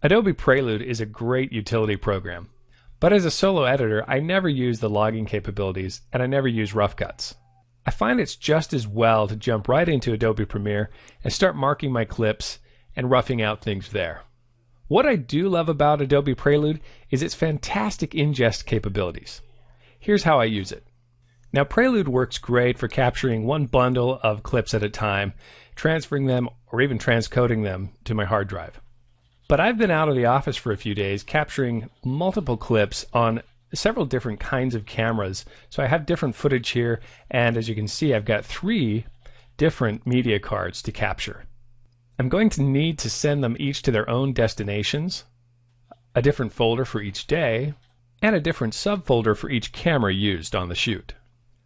Adobe Prelude is a great utility program, but as a solo editor, I never use the logging capabilities and I never use rough cuts. I find it's just as well to jump right into Adobe Premiere and start marking my clips and roughing out things there. What I do love about Adobe Prelude is its fantastic ingest capabilities. Here's how I use it. Now, Prelude works great for capturing one bundle of clips at a time, transferring them or even transcoding them to my hard drive. But I've been out of the office for a few days capturing multiple clips on several different kinds of cameras. So I have different footage here, and as you can see, I've got 3 different media cards to capture. I'm going to need to send them each to their own destinations, a different folder for each day, and a different subfolder for each camera used on the shoot.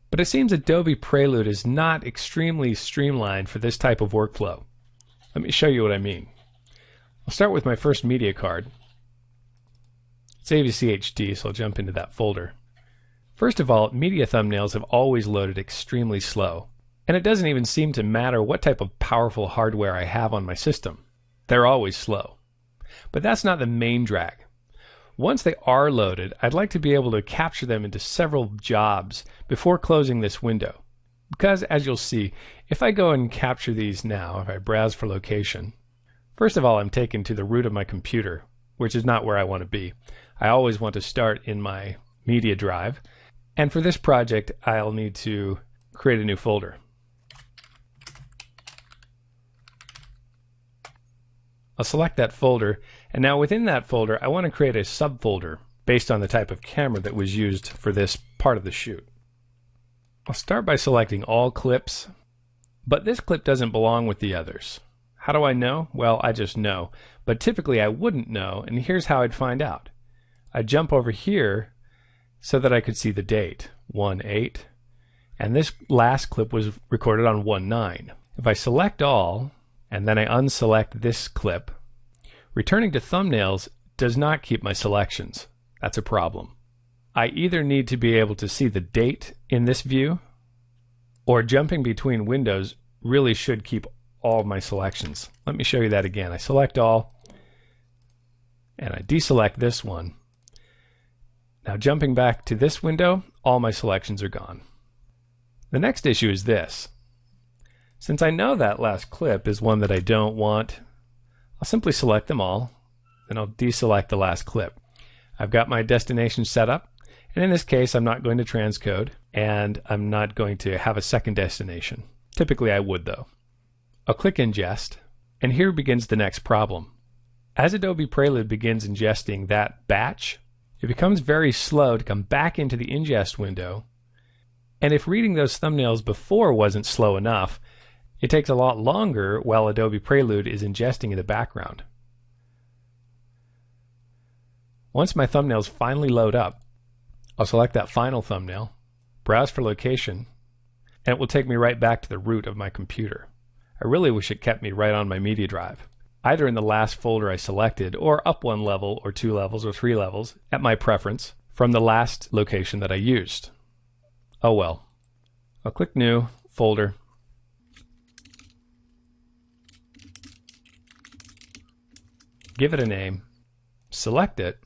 But it seems Adobe Prelude is not extremely streamlined for this type of workflow. Let me show you what I mean. I'll start with my first media card. It's AVCHD, so I'll jump into that folder. First of all, media thumbnails have always loaded extremely slow, and it doesn't even seem to matter what type of powerful hardware I have on my system. They're always slow. But that's not the main drag. Once they are loaded, I'd like to be able to capture them into several jobs before closing this window. Because, as you'll see, if I go and capture these now, if I browse for location, first of all, I'm taken to the root of my computer, which is not where I want to be. I always want to start in my media drive. And for this project, I'll need to create a new folder. I'll select that folder, and now within that folder, I want to create a subfolder based on the type of camera that was used for this part of the shoot. I'll start by selecting all clips, but this clip doesn't belong with the others. How do I know? Well, I just know, but typically I wouldn't know, and here's how I'd find out. I'd jump over here so that I could see the date, 1/8, and this last clip was recorded on 1/9. If I select all, and then I unselect this clip, returning to thumbnails does not keep my selections. That's a problem. I either need to be able to see the date in this view, or jumping between windows really should keep all of my selections. Let me show you that again. I select all, and I deselect this one. Now jumping back to this window, all my selections are gone. The next issue is this. Since I know that last clip is one that I don't want, I'll simply select them all, then I'll deselect the last clip. I've got my destination set up, and in this case I'm not going to transcode, and I'm not going to have a second destination. Typically I would though. I'll click ingest, and here begins the next problem. As Adobe Prelude begins ingesting that batch, it becomes very slow to come back into the ingest window, and if reading those thumbnails before wasn't slow enough, it takes a lot longer while Adobe Prelude is ingesting in the background. Once my thumbnails finally load up, I'll select that final thumbnail, browse for location, and it will take me right back to the root of my computer. I really wish it kept me right on my media drive, either in the last folder I selected or up 1 level or 2 levels or 3 levels at my preference from the last location that I used. Oh well. I'll click New, Folder, give it a name, select it,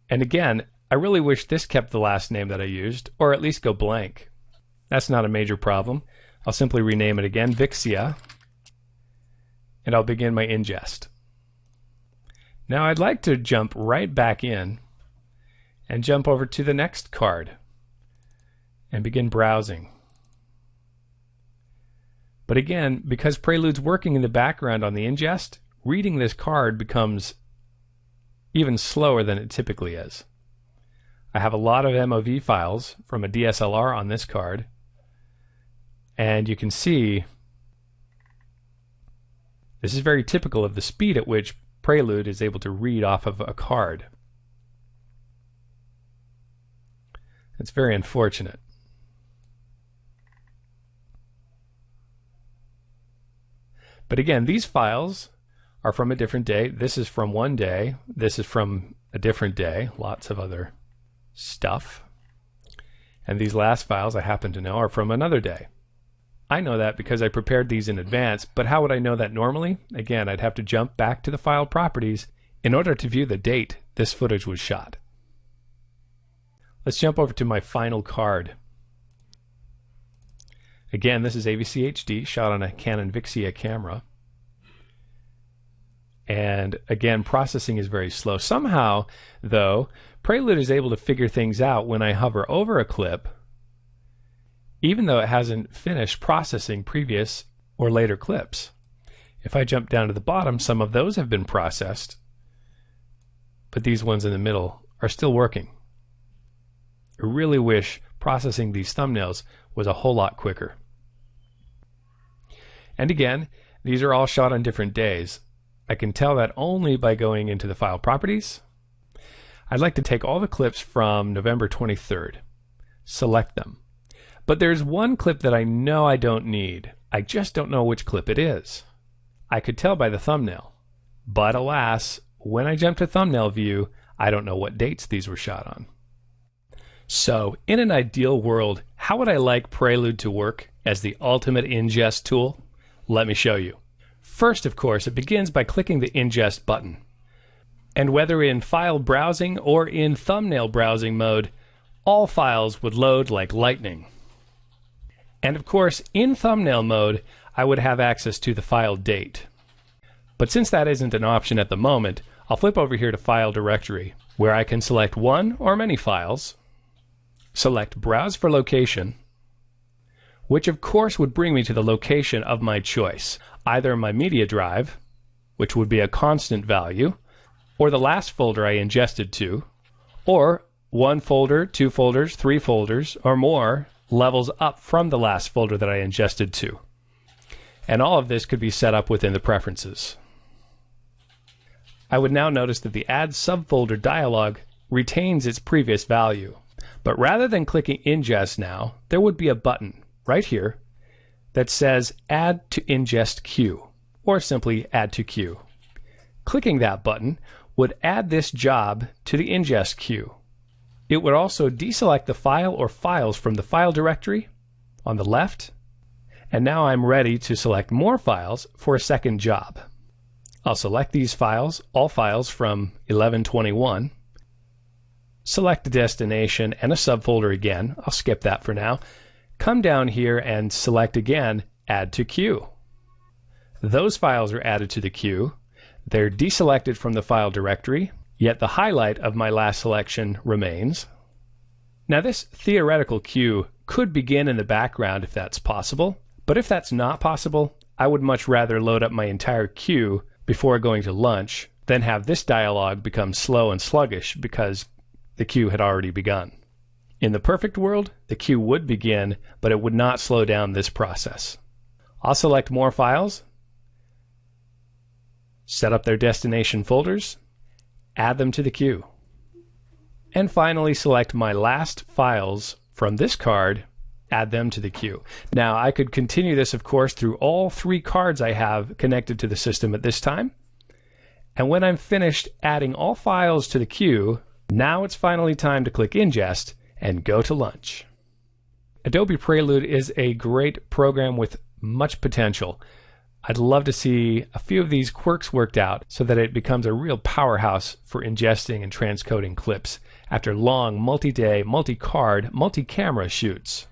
and again, I really wish this kept the last name that I used, or at least go blank. That's not a major problem. I'll simply rename it again, Vixia, and I'll begin my ingest. Now I'd like to jump right back in and jump over to the next card and begin browsing. But again, because Prelude's working in the background on the ingest, reading this card becomes even slower than it typically is. I have a lot of MOV files from a DSLR on this card, and you can see this is very typical of the speed at which Prelude is able to read off of a card. It's very unfortunate. But again, these files are from a different day. This is from one day. This is from a different day. Lots of other stuff. And these last files I happen to know are from another day. I know that because I prepared these in advance, but how would I know that normally? Again, I'd have to jump back to the file properties, in order to view the date this footage was shot. Let's jump over to my final card. Again, this is AVC HD, shot on a Canon Vixia camera. And again, processing is very slow. Somehow, though, Prelude is able to figure things out when I hover over a clip, even though it hasn't finished processing previous or later clips. If I jump down to the bottom, some of those have been processed, but these ones in the middle are still working. I really wish processing these thumbnails was a whole lot quicker. And again, these are all shot on different days. I can tell that only by going into the file properties. I'd like to take all the clips from November 23rd, select them. But there's one clip that I know I don't need. I just don't know which clip it is. I could tell by the thumbnail. But alas, when I jump to thumbnail view, I don't know what dates these were shot on. So, in an ideal world, how would I like Prelude to work as the ultimate ingest tool? Let me show you. First, of course, it begins by clicking the ingest button. And whether in file browsing or in thumbnail browsing mode, all files would load like lightning. And of course, in thumbnail mode, I would have access to the file date. But since that isn't an option at the moment, I'll flip over here to File Directory, where I can select one or many files, select Browse for Location, which of course would bring me to the location of my choice, either my media drive, which would be a constant value, or the last folder I ingested to, or one folder, two folders, three folders, or more levels up from the last folder that I ingested to. And all of this could be set up within the preferences. I would now notice that the Add Subfolder dialog retains its previous value. But rather than clicking Ingest now, there would be a button right here that says Add to Ingest Queue, or simply Add to Queue. Clicking that button would add this job to the ingest queue. It would also deselect the file or files from the file directory on the left, and now I'm ready to select more files for a second job. I'll select these files, all files from 1121, select a destination and a subfolder again. I'll skip that for now. Come down here and select again, Add to Queue. Those files are added to the queue. They're deselected from the file directory, yet the highlight of my last selection remains. Now this theoretical queue could begin in the background if that's possible, but if that's not possible, I would much rather load up my entire queue before going to lunch than have this dialog become slow and sluggish because the queue had already begun. In the perfect world, the queue would begin, but it would not slow down this process. I'll select more files, set up their destination folders, add them to the queue, and finally select my last files from this card, add them to the queue. Now I could continue this, of course, through all three cards I have connected to the system at this time. And when I'm finished adding all files to the queue, now it's finally time to click Ingest and go to lunch. Adobe Prelude is a great program with much potential. I'd love to see a few of these quirks worked out so that it becomes a real powerhouse for ingesting and transcoding clips after long multi-day, multi-card, multi-camera shoots.